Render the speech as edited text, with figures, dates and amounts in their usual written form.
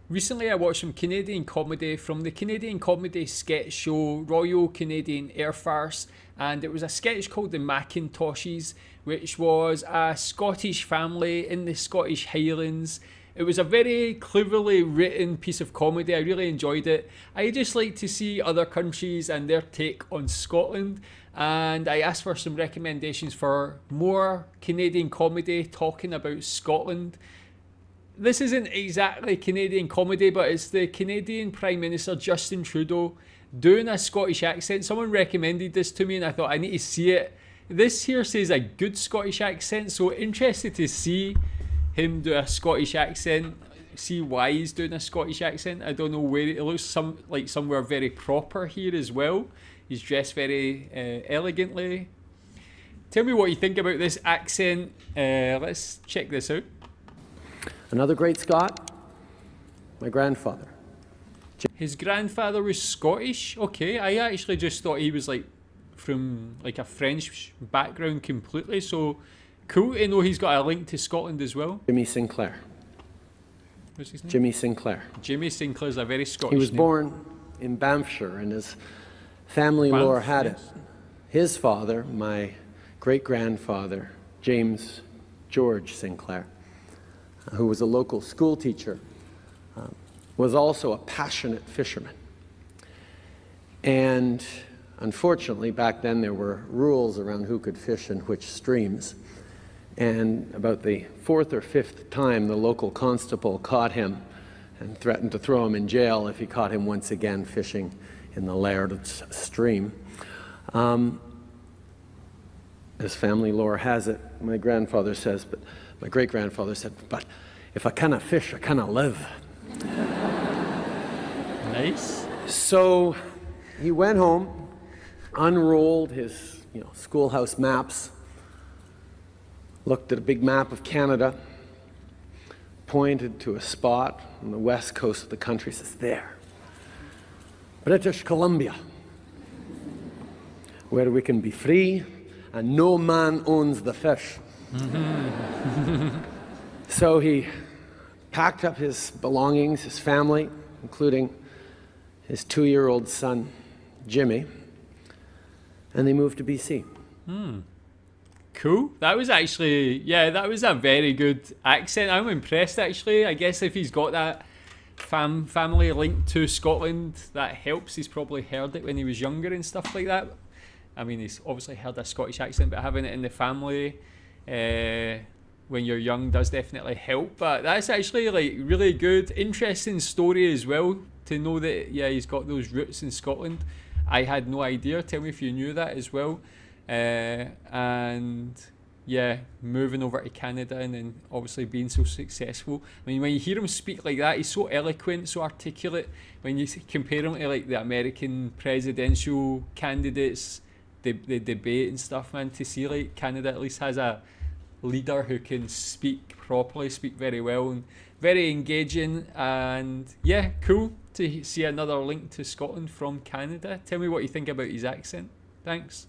Recently I watched some Canadian comedy from the Canadian comedy sketch show Royal Canadian Air Farce, and it was a sketch called The Macintoshes, which was a Scottish family in the Scottish Highlands. It was a very cleverly written piece of comedy. I really enjoyed it. I just like to see other countries and their take on Scotland, and I asked for some recommendations for more Canadian comedy talking about Scotland. This isn't exactly Canadian comedy, but it's the Canadian Prime Minister Justin Trudeau doing a Scottish accent. Someone recommended this to me and I thought I need to see it. This here says a good Scottish accent, so interested to see him do a Scottish accent, see why he's doing a Scottish accent. I don't know where it looks like somewhere very proper here as well. He's dressed very elegantly. Tell me what you think about this accent. Let's check this out. Another great Scot, my grandfather. His grandfather was Scottish? Okay, I actually just thought he was like from like a French background completely, so cool to know he's got a link to Scotland as well. Jimmy Sinclair. What's his name? Jimmy Sinclair. Jimmy Sinclair's a very Scottish He was name. born in Banffshire and his family lore had it. His father, my great-grandfather, James George Sinclair, who was a local school teacher, was also a passionate fisherman. And unfortunately, back then there were rules around who could fish in which streams. And about the fourth or fifth time, the local constable caught him and threatened to throw him in jail if he caught him once again fishing in the Laird's stream. As family lore has it, my grandfather says, but my great-grandfather said, but if I cannot fish, I cannot live. Nice. So he went home, unrolled his schoolhouse maps, looked at a big map of Canada, pointed to a spot on the west coast of the country, says, there, British Columbia, where we can be free and no man owns the fish. So he packed up his belongings, his family, including his 2-year-old son, Jimmy, and they moved to BC. Cool. That was actually, yeah, that was a very good accent. I'm impressed actually. I guess if he's got that family link to Scotland, that helps. He's probably heard it when he was younger and stuff like that. I mean, he's obviously heard a Scottish accent, but having it in the family when you're young does definitely help. But that's actually like really good, interesting story as well, to know that, yeah, he's got those roots in Scotland. I had no idea. Tell me if you knew that as well. And yeah, moving over to Canada and then obviously being so successful. I mean, when you hear him speak like that, he's so eloquent, so articulate. When you compare him to like the American presidential candidates, the debate and stuff, man, to see like Canada at least has a leader who can speak properly, speak very well, and very engaging. And yeah, cool to see another link to Scotland from Canada. Tell me what you think about his accent. Thanks.